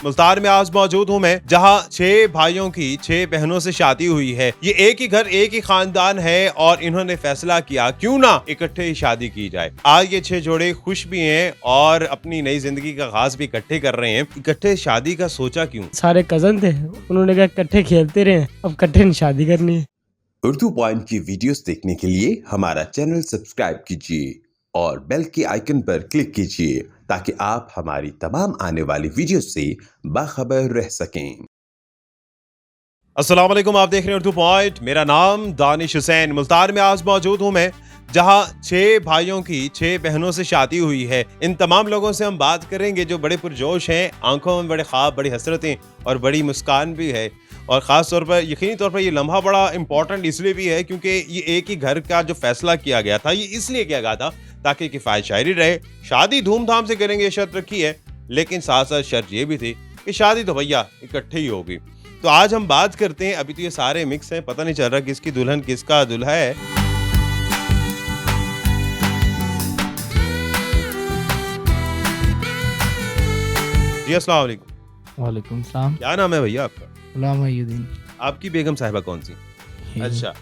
मुल्तान में आज मौजूद हूँ मैं, जहाँ 6 भाइयों की 6 बहनों से शादी हुई है। ये एक ही घर, एक ही खानदान है और इन्होंने फैसला किया क्यों ना इकट्ठे ही शादी की जाए। आज ये 6 जोड़े खुश भी हैं और अपनी नई जिंदगी का आगाज भी इकट्ठे कर रहे हैं। इकट्ठे शादी का सोचा क्यों? सारे कजन थे, उन्होंने कहा इकट्ठे खेलते रहे, अब इकट्ठे शादी करनी है। उर्दू पॉइंट की वीडियोस देखने के लिए हमारा चैनल सब्सक्राइब कीजिए और बेल के आइकन पर क्लिक कीजिए ताकि आप हमारी तमाम आने वाली वीडियो से बाखबर रह सकें। अस्सलाम वालेकुम, आप देख रहे हैं उर्दू पॉइंट। मेरा नाम दानिश हुसैन। मुल्तान में आज मौजूद हूँ मैं, जहाँ 6 भाइयों की 6 बहनों से शादी हुई है। इन तमाम लोगों से हम बात करेंगे जो बड़े पुरजोश हैं, आंखों में बड़े ख्वाब, बड़ी हसरतें और बड़ी मुस्कान भी है। और ख़ास तौर पर यकीनी तौर पर ये लम्हा बड़ा इंपॉर्टेंट इसलिए भी है क्योंकि ये एक ही घर का जो फैसला किया गया था, ये इसलिए किया गया था ताकि किफ़ायत शायरी रहे। शादी धूमधाम से करेंगे, ये शर्त रखी है, लेकिन साथ साथ शर्त ये भी थी कि शादी तो भैया इकट्ठे ही होगी। तो आज हम बात करते हैं, अभी तो ये सारे मिक्स हैं, पता नहीं चल रहा किसकी दुल्हन किसका दूल्हा है। जी अस्सलाम वालेकुम। वालेकुम सलाम। क्या नाम है भैया आपका? गुलाम महीउद्दीन। आपकी बेगम साहिबा कौन सी? अच्छा,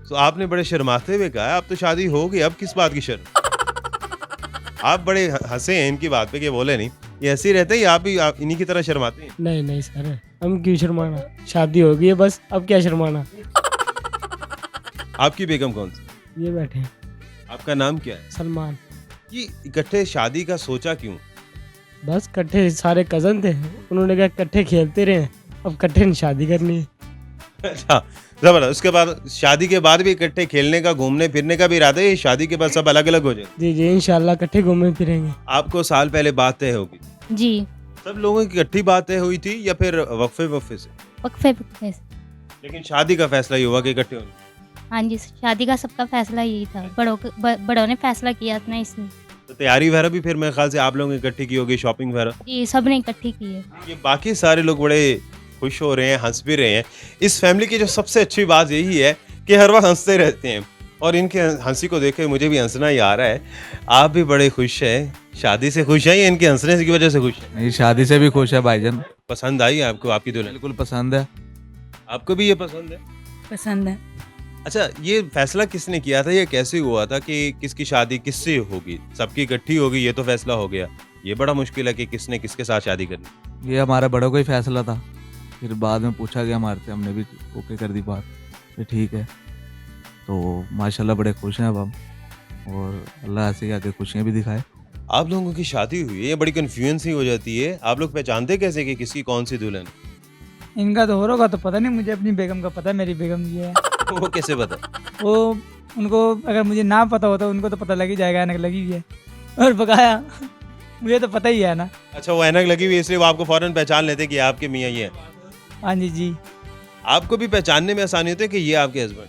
तो आपने बड़े शर्माते हुए कहा अब तो शादी हो गई, अब किस बात की शर्म? आप बड़े हंसे हैं इनकी बात पे कि बोले नहीं, ये ऐसे ही रहते हैं, आप इन्हीं की तरह शर्माते हैं? नहीं नहीं सर, हम क्यों शर्माना, शादी हो गई है बस, अब क्या शर्माना। आपकी बेगम कौन सी? ये बैठे हैं। आपका नाम क्या है? सलमान। ये इकट्ठे शादी का सोचा क्यों? बस इकट्ठे सारे कजन थे, उन्होंने कहा इकट्ठे खेलते रहे, अब इकट्ठे शादी करनी है। अच्छा, जबरदस्त। उसके बाद शादी के बाद भी इकट्ठे खेलने का, घूमने फिरने का भी इरादा है? शादी के बाद सब अलग अलग हो जाए? जी जी, इंशाल्लाह इकट्ठे घूमे फिरेंगे। आपको साल पहले बात तय होगी? जी, सब लोगों की इकट्ठी बात तय हुई थी या फिर वक्फे से? वक्फे से। लेकिन शादी का फैसला ये हुआ कि इकट्ठे होने। हाँ जी, शादी का सबका फैसला यही था, बड़ों ने फैसला किया था ना, इसलिए। तो तैयारी वगैरह भी फिर मेरे ख्याल से आप लोगों ने इकट्ठी की होगी, शॉपिंग वगैरह? जी, सब ने इकट्ठी की है। ये बाकी सारे लोग बड़े खुश हो रहे हैं, हंस भी रहे हैं। इस फैमिली की जो सबसे अच्छी बात यही है कि हर वक्त हंसते रहते हैं और इनके हंसी को देख के मुझे भी हंसना ही आ रहा है। आप भी बड़े खुश हैं, शादी से खुश हैं या इनके हंसने की वजह से खुश हैं? नहीं, शादी से भी खुश है भाईजान। पसंद आई आपको आपकी दुल्हन? बिल्कुल पसंद है। आपको भी ये पसंद है? पसंद है। अच्छा, ये फैसला किसने किया था, ये कैसे हुआ था कि किसकी शादी किससे होगी? सबकी इकट्ठी होगी, ये तो फैसला हो गया। ये बड़ा मुश्किल है कि किसने किसके साथ शादी करनी। ये हमारे बड़ों का ही फैसला था, फिर बाद में पूछा गया हमारे से, हमने भी ओके कर दी बात कि ठीक है। तो माशाल्लाह बड़े खुश हैं अब हम, और अल्लाह ऐसे ही आगे खुशियाँ भी दिखाए। आप लोगों की शादी हुई है, ये बड़ी कन्फ्यूजन सी हो जाती है। आप लोग पहचानते कैसे कि किसकी कौन सी दुल्हन? इनका तो हो रहा तो पता नहीं, मुझे अपनी बेगम का पता है, मेरी बेगम ये है। वो कैसे पता? वो उनको, अगर मुझे ना पता होता उनको तो पता लग ही जाएगा, ऐनक लगी हुई है। और बकाया मुझे तो पता ही है ना। अच्छा, वो ऐनक लगी हुई है इसलिए वो आपको फौरन पहचान लेते कि आपके मियाँ ये हैं। हाँ जी जी। आपको भी पहचानने में आसानी होती है कि ये आपके हस्बैंड?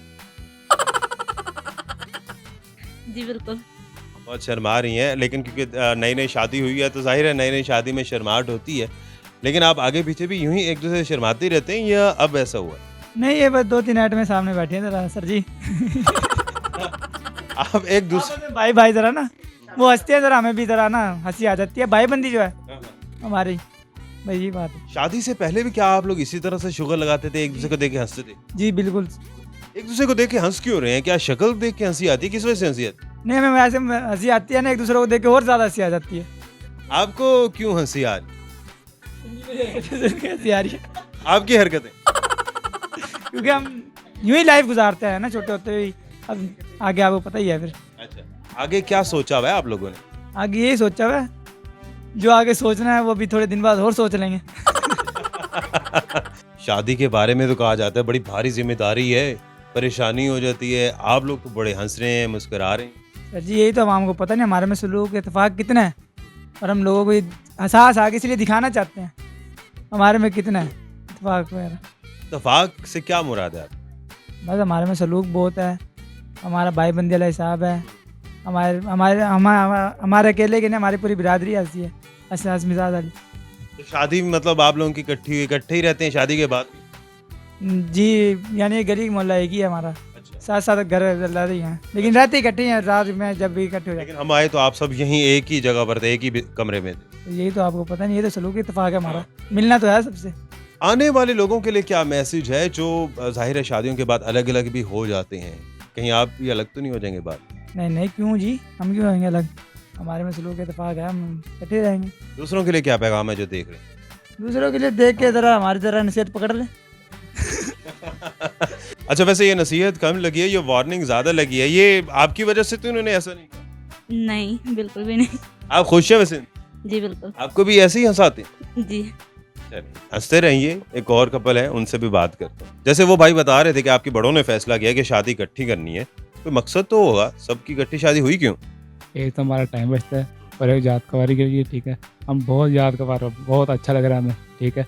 जी बिल्कुल। बहुत शर्मा रही हैं, लेकिन क्योंकि नई नई शादी हुई है तो जाहिर है नई नई शादी में शर्माहट होती है। लेकिन आप आगे पीछे भी यूं ही एक दूसरे से शर्माते ही रहते हैं या अब ऐसा हुआ? नहीं, ये बस 2-3 आइट में सामने बैठे हैं जरा सर जी। आप एक दूसरे आपस में भाई भाई जरा ना, वो हंसते हैं जरा, हमें भी जरा ना हंसी आ जाती है, भाई बंदी जो है हमारी, भाई ये बात है। शादी से पहले भी क्या आप लोग इसी तरह से शुगर लगाते थे, एक दूसरे को देख के हंसते थे? जी बिल्कुल। एक दूसरे को देख के हंस क्यों रहे हैं? क्या शक्ल देख के हंसी आती है? किस वजह से हंसी आती है? नहीं, हमें वैसे हंसी आती है ना, एक दूसरे को देख के और ज्यादा हंसी आ जाती है। आपको क्यों हंसी आ रही? हंसी आ रही है आपकी हरकतें? क्योंकि हम यूं ही लाइफ गुजारते हैं ना छोटे होते ही, अब आगे आपको पता ही है। फिर अच्छा, आगे क्या सोचा हुआ है आप लोगों ने? आगे यही सोचा हुआ है, जो आगे सोचना है वो भी थोड़े दिन बाद और सोच लेंगे। शादी के बारे में तो कहा जाता है बड़ी भारी जिम्मेदारी है, परेशानी हो जाती है। आप लोग तो बड़े हंस रहे हैं, मुस्कुरा रहे हैं। सर जी, यही तो हम को पता नहीं हमारे में सलूक इत्तेफाक कितना है, और हम लोगों को एहसास आगे इसलिए दिखाना चाहते हैं हमारे में कितना है इत्तेफाक वगैरह। इत्तेफाक से क्या मुराद है? बस हमारे में सलूक बहुत है, हमारा भाई बंदी वाला हिसाब है, हमारे हमारे हमारे हमारे अकेले के नहीं, हमारी पूरी बिरादरी ऐसी है, हंस मिजाज वाली। तो शादी में मतलब आप लोगों की इकट्ठे ही रहते हैं शादी के बाद? जी, यानी गली मोहल्ला एक ही है हमारा, अच्छा, साथ साथ घर रह रही हैं, लेकिन रहते इकट्ठे हैं रात में जब भी इकट्ठे हो जाते लेकिन हम आए तो आप सब यहीं एक ही जगह पर थे, एक ही कमरे में थे। हैं। यही तो आपको पता नहीं, ये तो सलूक इत्तेफाक है हमारा, मिलना तो है सबसे। आने वाले लोगों के लिए क्या मैसेज है जो जाहिर है शादियों के बाद अलग अलग भी हो जाते हैं, कहीं आप भी अलग तो नहीं हो जाएंगे बात? नहीं नहीं, क्यों जी, हम क्यों रहेंगे अलग, हमारे में सलूक इत्तेफाक है, हम इकट्ठे रहेंगे। दूसरों के लिए क्या पैगाम है जो देख रहे हैं? दूसरों के लिए देख के ज़रा हमारी तरह नसीहत पकड़ लें। अच्छा, वैसे ये नसीहत कम लगी है, ये वार्निंग ज्यादा लगी है, ये आपकी वजह से तो इन्होंने ऐसा नहीं कहा? नहीं, बिल्कुल भी नहीं। आप खुश हैं वैसे? जी बिल्कुल। आपको भी ऐसे ही हंसाते हैं? जी। चलिए, हंसते रहिए। एक और कपल है, उनसे भी बात करते हैं। जैसे वो भाई बता रहे थे कि आपके बड़ों ने फैसला किया कि शादी इकट्ठी करनी है, कोई मकसद तो होगा, सबकी इकट्ठी शादी हुई क्यों? एक तो हमारा टाइम बचता है और एक याद कवारी के लिए, ठीक है, हम बहुत याद कवार, बहुत अच्छा लग रहा है हमें, ठीक है।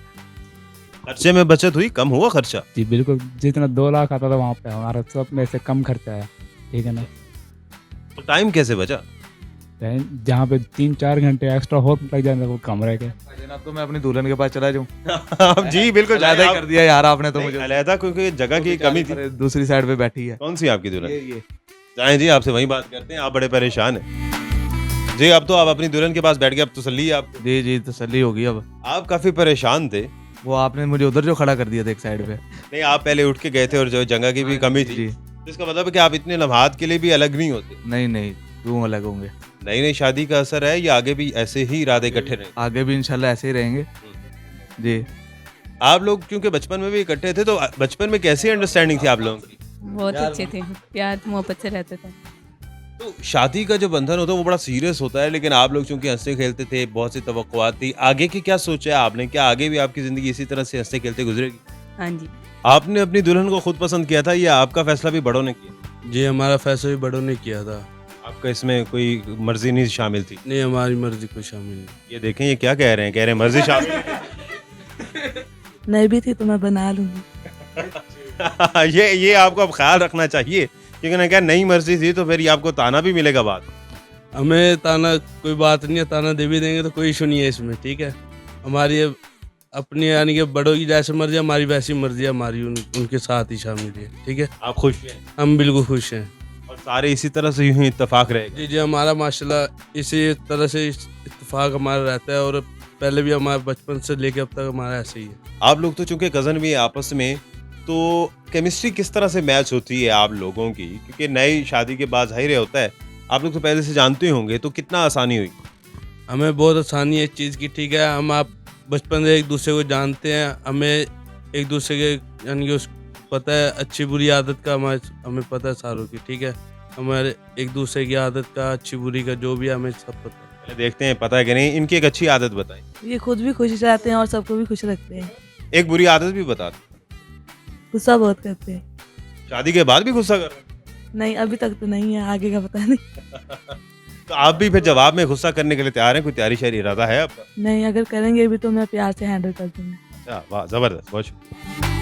खर्चे में बचत हुई, कम हुआ खर्चा? जी बिल्कुल, जितना 2 लाख आता था वहाँ पे हमारा सब में से कम खर्चा है, ठीक है ना। तो टाइम कैसे बचा? जहाँ पे 3-4 घंटे एक्स्ट्रा हो लग जाते वो कम रह गए। अब तो मैं अपनी दुल्हन के पास चला जाऊँ। आप जी बिल्कुल अलहदा ही कर दिया यार आपने तो नहीं, मुझे। अलहदा क्योंकि जगह की कमी थी। अरे दूसरी साइड पे बैठी है। कौन सी आपकी दुल्हन? ये जाएं जी, आपसे वही बात करते हैं, आप बड़े परेशान हैं जी। अब तो आप अपनी दुल्हन के पास बैठ गए, अब तसल्ली है आपको? जी जी, तसल्ली होगी अब। आप काफी परेशान थे। वो आपने मुझे उधर जो खड़ा कर दिया था एक साइड पे। नहीं, आप पहले उठ के गए थे और जो जगह की भी कमी थी, जी तो इसका मतलब है कि आप इतने लम्हात के लिए भी अलग नहीं होते। नहीं नहीं, क्यों अलग होंगे? नई नई शादी का असर है, या आगे भी ऐसे ही इरादे इकट्ठे रहे? आगे भी इंशाल्लाह ऐसे ही रहेंगे जी। आप लोग क्योंकि बचपन में भी इकट्ठे थे, तो बचपन में कैसी अंडरस्टैंडिंग थी आप लोगों की? बहुत अच्छे थे, प्यार मोहब्बत से रहते थे। तो शादी का जो बंधन होता है वो बड़ा सीरियस होता है, लेकिन आप लोग चूंकि हंसते खेलते थे, बहुत सी तवक्कुआत थी। आगे की क्या सोचा है आपने? क्या आगे भी आपकी जिंदगी इसी तरह से हंसते खेलते गुजरेगी? हाँ जी। आपने अपनी दुल्हन को खुद पसंद किया था या आपका फैसला भी बड़ों ने किया? जी, हमारा फैसला भी बड़ों ने किया था। आपका इसमें कोई मर्जी नहीं शामिल थी? नहीं, हमारी मर्जी कोई शामिल नहीं। ये देखें, ये क्या कह रहे हैं, कह रहे हैं मर्जी शामिल है। नहीं भी थी तो मैं बना लूंगी। ये आपको अब ख्याल रखना चाहिए, क्योंकि ना क्या नई मर्जी थी तो फिर ये आपको ताना भी मिलेगा बाद। हमें ताना कोई बात नहीं है, ताना दे भी देंगे तो कोई इशू नहीं है इसमें, ठीक है। हमारी अपनी यानी कि बड़ों की जैसे मर्जी है, हमारी वैसी मर्जी है, हमारी उनके साथ ही शामिल है, ठीक है। आप खुश हैं? हम बिल्कुल खुश हैं और सारे इसी तरह से यूं ही इत्तेफाक रहेगा? जी जी, हमारा माशाल्लाह इसी तरह से इत्तेफाक हमारा रहता है, और पहले भी हमारे बचपन से लेके अब तक हमारा ऐसे ही है। आप लोग तो चूंकि कजन भी हैं आपस में, तो केमिस्ट्री किस तरह से मैच होती है आप लोगों की? क्योंकि नई शादी के बाद जाहिर होता है, आप लोग तो पहले से जानते होंगे, तो कितना आसानी हुई? हमें बहुत आसानी है इस चीज़ की, ठीक है। हम आप बचपन से एक दूसरे को जानते हैं, हमें एक दूसरे के यानी कि पता है अच्छी बुरी आदत का, हमें पता है सारों की, ठीक है। हमारे एक दूसरे की आदत का, अच्छी बुरी का, जो भी है हमें सब पता है। पहले देखते हैं पता है कि नहीं। इनकी एक अच्छी आदत बताएं। ये खुद भी खुश रहते हैं और सबको भी खुश रखते हैं। एक बुरी आदत भी बता दें। गुस्सा बहुत करते हैं। शादी के बाद भी गुस्सा कर रहे हैं? नहीं, अभी तक तो नहीं है, आगे का पता नहीं। तो आप भी फिर जवाब में गुस्सा करने के लिए तैयार हैं? कोई तैयारी शायरी इरादा है आपका? नहीं, अगर करेंगे भी तो मैं प्यार से हैंडल कर दूंगी। अच्छा, वाह, जबरदस्त, बहुत शुक्रिया।